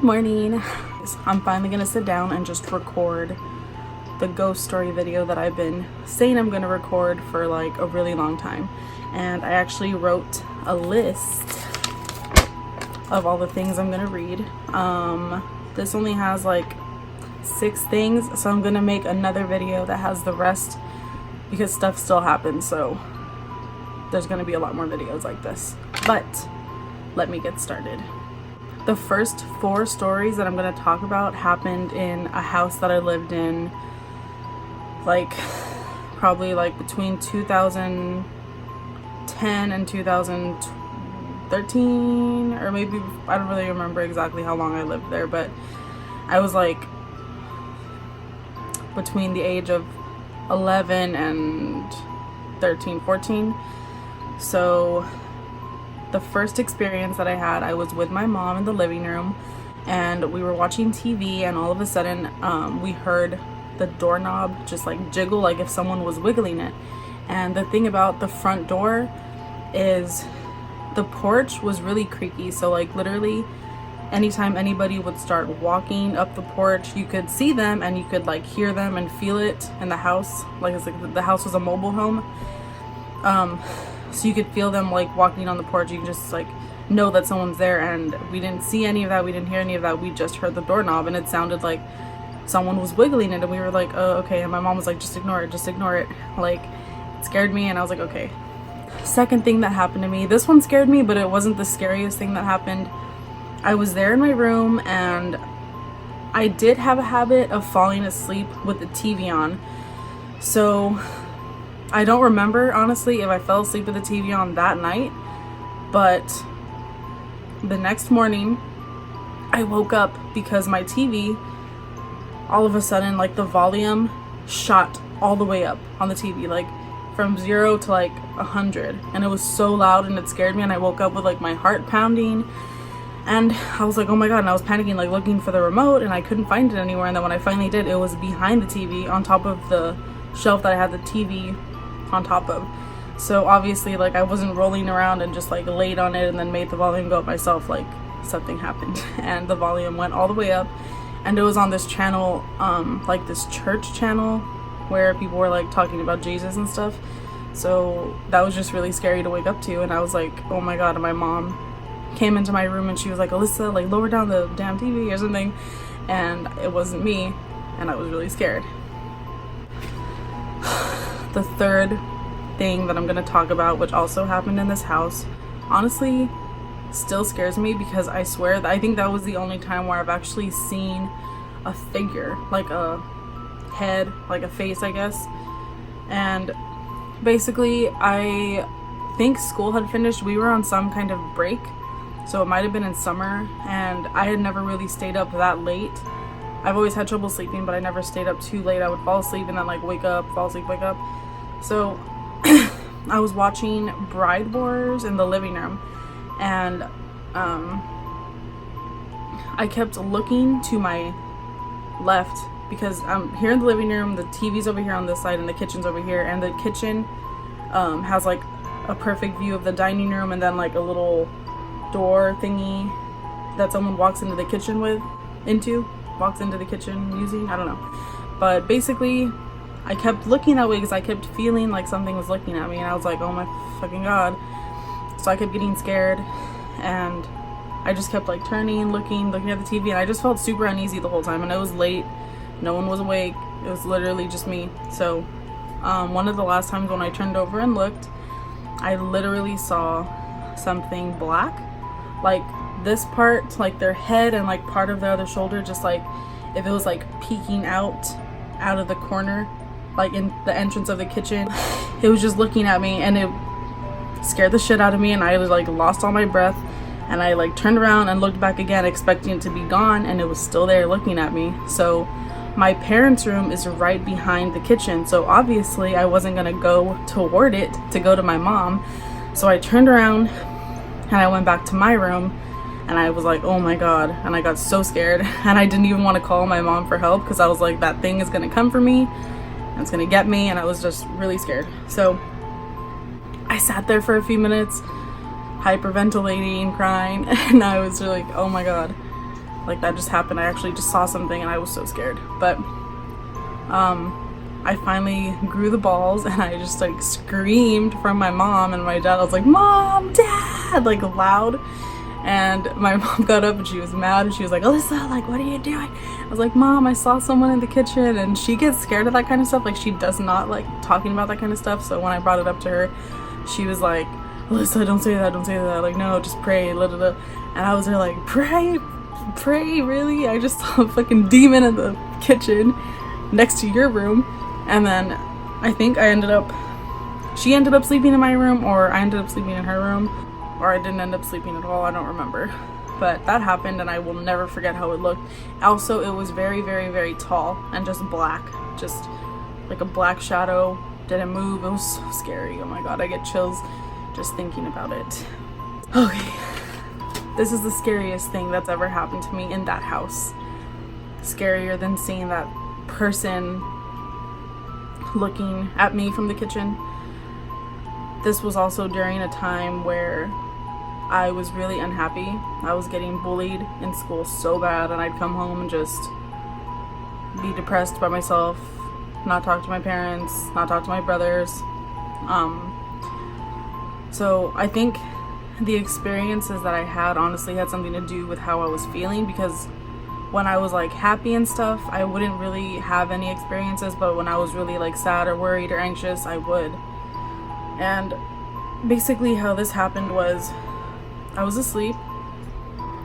Good morning. I'm finally gonna sit down and just record the ghost story video that I've been saying I'm gonna record for like a really long time. And I actually wrote a list of all the things I'm gonna read. This only has like 6 things, so I'm gonna make another video that has the rest because stuff still happens, so there's gonna be a lot more videos like this. But let me get started. The first 4 stories that I'm going to talk about happened in a house that I lived in, like probably like between 2010 and 2013, or maybe, I don't really remember exactly how long I lived there, but I was like between the age of 11 and 13, 14. So the first experience that I had, I was with my mom in the living room and we were watching TV, and all of a sudden we heard the doorknob just like jiggle, like if someone was wiggling it. And the thing about the front door is the porch was really creaky, so like literally anytime anybody would start walking up the porch, you could see them and you could like hear them and feel it in the house, like it's like the house was a mobile home. So you could feel them like walking on the porch. You can just like know that someone's there, and we didn't see any of that, we didn't hear any of that, we just heard the doorknob and it sounded like someone was wiggling it, and we were like, oh okay. And my mom was like, just ignore it, like it scared me, and I was like, okay. Second thing that happened to me, this one scared me, but it wasn't the scariest thing that happened. I was there in my room and I did have a habit of falling asleep with the TV on, so I don't remember, honestly, if I fell asleep with the TV on that night, but the next morning I woke up because my TV, all of a sudden, like the volume shot all the way up on the TV, like from 0 to like 100, and it was so loud and it scared me, and I woke up with like my heart pounding, and I was like, oh my god, and I was panicking, like looking for the remote, and I couldn't find it anywhere. And then when I finally did, it was behind the TV on top of the shelf that I had the TV on top of. So obviously, like, I wasn't rolling around and just like laid on it and then made the volume go up myself. Like something happened and the volume went all the way up, and it was on this channel, like this church channel where people were like talking about Jesus and stuff. So that was just really scary to wake up to, and I was like, oh my god. And my mom came into my room and she was like, Alyssa, like lower down the damn TV or something, and it wasn't me, and I was really scared. The third thing that I'm going to talk about, which also happened in this house, honestly still scares me, because I swear that I think that was the only time where I've actually seen a figure, like a head, like a face, I guess. And basically, I think school had finished. We were on some kind of break, so it might have been in summer, and I had never really stayed up that late. I've always had trouble sleeping, but I never stayed up too late. I would fall asleep and then like wake up, fall asleep, wake up. So I was watching Bride Wars in the living room, and I kept looking to my left because I'm here in the living room, the TV's over here on this side and the kitchen's over here, and the kitchen has like a perfect view of the dining room, and then like a little door thingy that someone walks into the kitchen using, I don't know. But basically I kept looking that way because I kept feeling like something was looking at me, and I was like, oh my fucking god. So I kept getting scared, and I just kept like turning, looking at the TV, and I just felt super uneasy the whole time. And it was late, no one was awake, it was literally just me. So one of the last times when I turned over and looked, I literally saw something black, like this part, like their head and like part of their other shoulder, just like if it was like peeking out of the corner, like in the entrance of the kitchen. It was just looking at me, and it scared the shit out of me, and I was like lost all my breath, and I like turned around and looked back again expecting it to be gone, and it was still there looking at me. So my parents' room is right behind the kitchen, so obviously I wasn't gonna go toward it to go to my mom. So I turned around and I went back to my room, and I was like, oh my god, and I got so scared, and I didn't even want to call my mom for help because I was like, that thing is gonna come for me and it's gonna get me, and I was just really scared. So I sat there for a few minutes hyperventilating, crying, and I was like, oh my god. Like, that just happened. I actually just saw something and I was so scared. But I finally grew the balls and I just like screamed from my mom and my dad. I was like, Mom, Dad, like loud. And my mom got up and she was mad and she was like, Alyssa, like, what are you doing? I was like, Mom, I saw someone in the kitchen. And she gets scared of that kind of stuff. Like, she does not like talking about that kind of stuff. So when I brought it up to her, she was like, Alyssa, don't say that, don't say that. Like, no, just pray, blah, blah, blah. And I was there like, pray, really? I just saw a fucking demon in the kitchen next to your room. And then I think she ended up sleeping in my room, or I ended up sleeping in her room, or I didn't end up sleeping at all. I don't remember. But that happened and I will never forget how it looked. Also, it was very, very, very tall and just black. Just like a black shadow. Didn't move. It was so scary. Oh my god, I get chills just thinking about it. Okay. This is the scariest thing that's ever happened to me in that house. Scarier than seeing that person looking at me from the kitchen. This was also during a time where I was really unhappy. I was getting bullied in school so bad, and I'd come home and just be depressed by myself, not talk to my parents, not talk to my brothers. So I think the experiences that I had honestly had something to do with how I was feeling, because when I was like happy and stuff, I wouldn't really have any experiences, but when I was really like sad or worried or anxious, I would. And basically how this happened was I was asleep,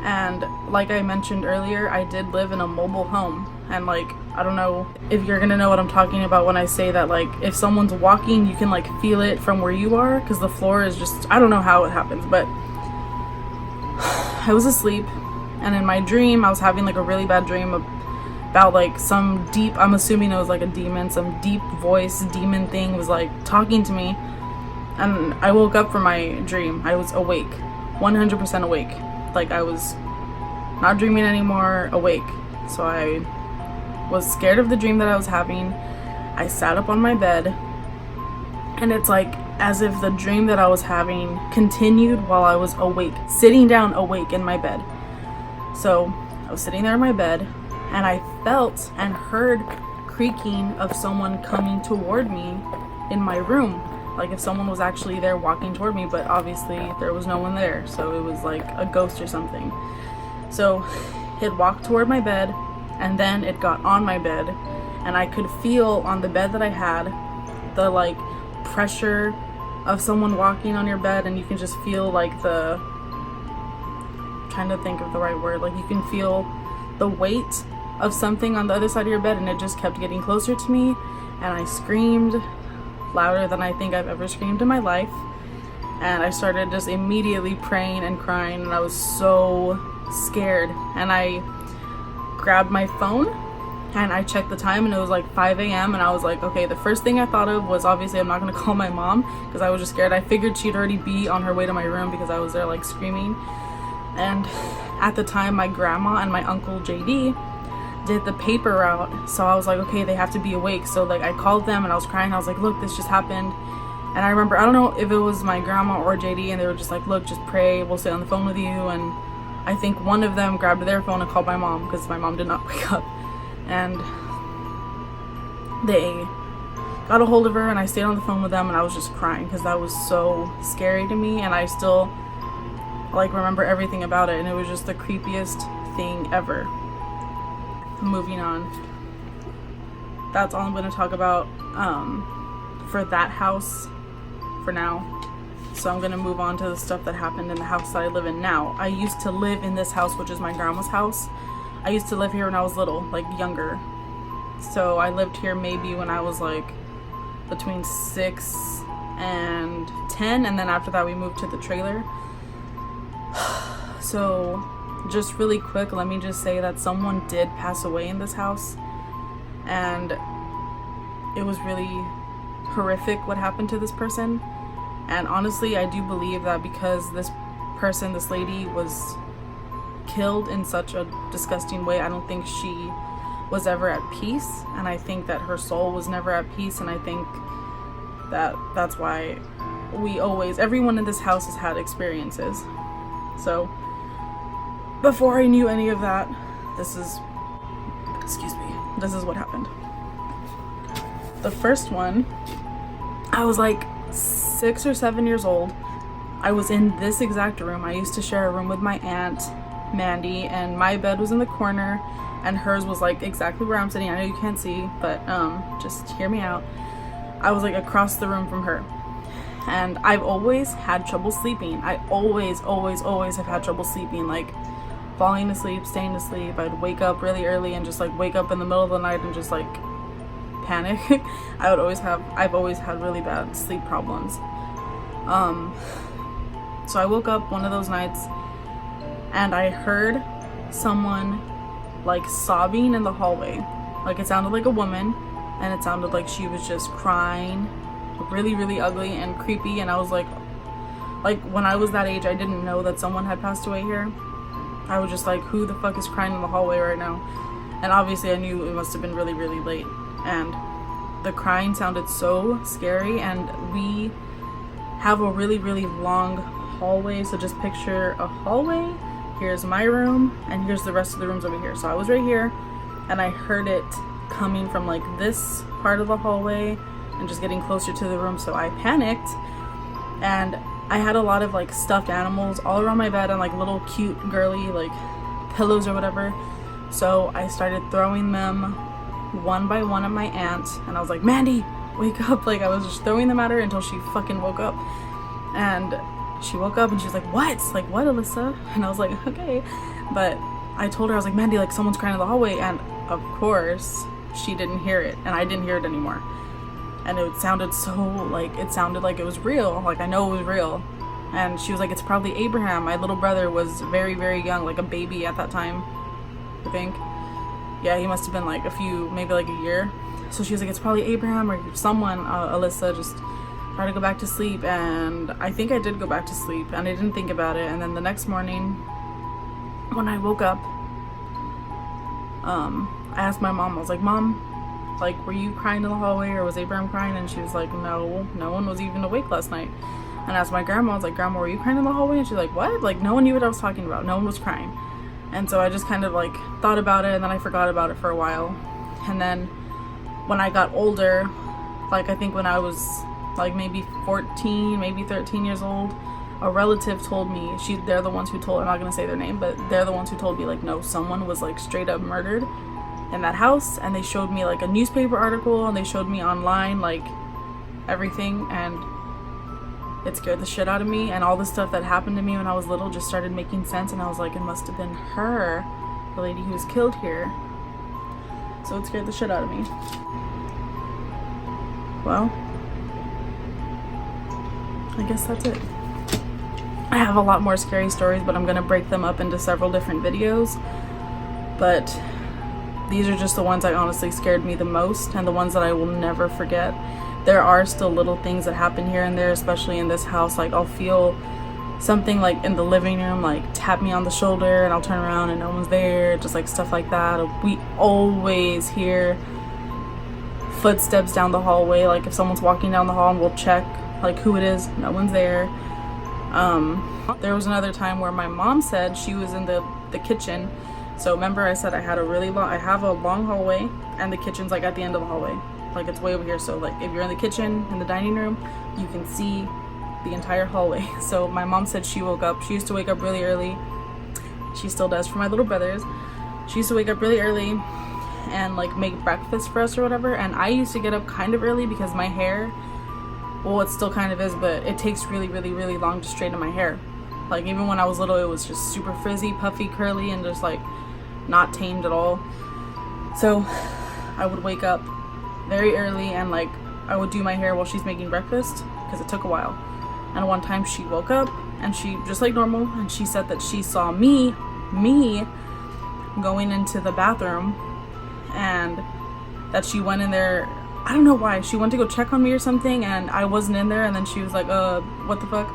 and like I mentioned earlier, I did live in a mobile home, and like, I don't know if you're gonna know what I'm talking about when I say that, like, if someone's walking, you can like feel it from where you are, because the floor is just, I don't know how it happens, but I was asleep. And in my dream, I was having like a really bad dream about like some deep, I'm assuming it was like a demon, some deep voice demon thing was like talking to me. And I woke up from my dream. I was awake, 100% awake. Like, I was not dreaming anymore, awake. So I was scared of the dream that I was having. I sat up on my bed, and it's like as if the dream that I was having continued while I was awake, sitting down awake in my bed. So I was sitting there in my bed, and I felt and heard creaking of someone coming toward me in my room. Like if someone was actually there walking toward me, but obviously there was no one there. So it was like a ghost or something. So it walked toward my bed, and then it got on my bed, and I could feel on the bed that I had the like pressure of someone walking on your bed, and you can just feel like the, trying to think of the right word, like you can feel the weight of something on the other side of your bed, and it just kept getting closer to me, and I screamed louder than I think I've ever screamed in my life, and I started just immediately praying and crying, and I was so scared. And I grabbed my phone and I checked the time, and it was like 5 a.m. and I was like, okay, the first thing I thought of was obviously I'm not gonna call my mom because I was just scared. I figured she'd already be on her way to my room because I was there like screaming. And at the time, my grandma and my uncle JD did the paper route, so I was like, okay, they have to be awake. So like I called them and I was crying. I was like, look, this just happened. And I remember, I don't know if it was my grandma or JD, and they were just like, look, just pray, we'll stay on the phone with you. And I think one of them grabbed their phone and called my mom because my mom did not wake up. And they got a hold of her, and I stayed on the phone with them, and I was just crying because that was so scary to me, and I still like remember everything about it, and it was just the creepiest thing ever. Moving on, that's all I'm going to talk about for that house for now. So I'm going to move on to the stuff that happened in the house that I live in now. I used to live in this house, which is my grandma's house. I used to live here when I was little, like younger. So I lived here maybe when I was like between 6 and 10, and then after that we moved to the trailer. So just really quick, let me just say that someone did pass away in this house, and it was really horrific what happened to this person. And honestly, I do believe that because this person, this lady, was killed in such a disgusting way, I don't think she was ever at peace, and I think that her soul was never at peace, and I think that that's why everyone in this house has had experiences. So before I knew any of that, this is, excuse me, this is what happened. The first one, I was like 6 or 7 years old. I was in this exact room. I used to share a room with my aunt, Mandy, and my bed was in the corner, and hers was like exactly where I'm sitting. I know you can't see, but just hear me out. I was like across the room from her. And I've always had trouble sleeping. I always have had trouble sleeping, like falling asleep, staying asleep. I'd wake up really early and just like wake up in the middle of the night and just like panic. I've always had really bad sleep problems. So I woke up one of those nights and I heard someone like sobbing in the hallway. Like it sounded like a woman, and it sounded like she was just crying, really ugly and creepy. And I was like when I was that age, I didn't know that someone had passed away here. I was just like, who the fuck is crying in the hallway right now? And obviously I knew it must have been really late, and the crying sounded so scary. And we have a really long hallway, so just picture a hallway. Here's my room and here's the rest of the rooms over here. So I was right here and I heard it coming from like this part of the hallway and just getting closer to the room. So I panicked, and I had a lot of like stuffed animals all around my bed and like little cute girly like pillows or whatever. So I started throwing them one by one at my aunt, and I was like, Mandy, wake up. Like I was just throwing them at her until she fucking woke up. And she woke up and she's like, what? Like, what, Alyssa? And I was like, okay. But I told her, I was like, Mandy, like someone's crying in the hallway. And of course she didn't hear it, and I didn't hear it anymore. And it sounded so like, it sounded like it was real. Like I know it was real. And she was like, it's probably Abraham. My little brother was very young, like a baby at that time, I think. Yeah, he must have been like maybe like a year. So she was like, it's probably Abraham or someone, Alyssa, just try to go back to sleep. And I think I did go back to sleep, and I didn't think about it. And then the next morning when I woke up, I asked my mom, I was like, Mom, like, were you crying in the hallway, or was Abraham crying? And she was like, no one was even awake last night. And I asked my grandma, I was like, Grandma, were you crying in the hallway? And she's like, what? Like, no one knew what I was talking about. No one was crying. And so I just kind of like thought about it, and then I forgot about it for a while. And then when I got older, like I think when I was like maybe 14, maybe 13 years old, a relative told me, they're the ones who told, I'm not gonna say their name, but they're the ones who told me like, no, someone was like straight up murdered in that house. And they showed me like a newspaper article, and they showed me online like everything, and it scared the shit out of me. And all the stuff that happened to me when I was little just started making sense, and I was like, it must have been her, the lady who was killed here. So it scared the shit out of me. Well, I guess that's it. I have a lot more scary stories, but I'm gonna break them up into several different videos. But these are just the ones that honestly scared me the most, and the ones that I will never forget. There are still little things that happen here and there, especially in this house. Like I'll feel something like in the living room, like tap me on the shoulder, and I'll turn around and no one's there, just like stuff like that. We always hear footsteps down the hallway, like if someone's walking down the hall, and we'll check like who it is, no one's there. There was another time where my mom said she was in the kitchen. So remember I said I have a long hallway, and the kitchen's like at the end of the hallway, like it's way over here. So like if you're in the kitchen, in the dining room, you can see the entire hallway. So my mom said she woke up, she used to wake up really early, she still does for my little brothers. She used to wake up really early and like make breakfast for us or whatever. And I used to get up kind of early because my hair, well, it still kind of is, but it takes really long to straighten my hair. Like even when I was little, it was just super frizzy, puffy, curly, and just like not tamed at all. So I would wake up very early, and like I would do my hair while she's making breakfast because it took a while. And one time she woke up, and she just like normal, and she said that she saw me going into the bathroom, and that she went in there. I don't know why. She went to go check on me or something, and I wasn't in there. And then she was like, what the fuck?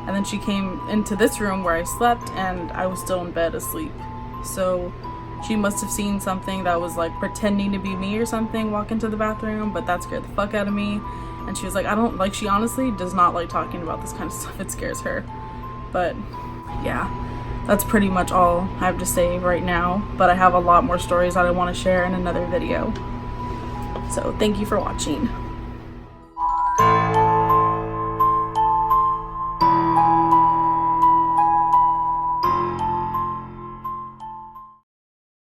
And then she came into this room where I slept, and I was still in bed asleep. So she must have seen something that was like pretending to be me or something walk into the bathroom, but that scared the fuck out of me. And she was like, she honestly does not like talking about this kind of stuff. It scares her. But yeah, that's pretty much all I have to say right now, but I have a lot more stories that I want to share in another video. So thank you for watching.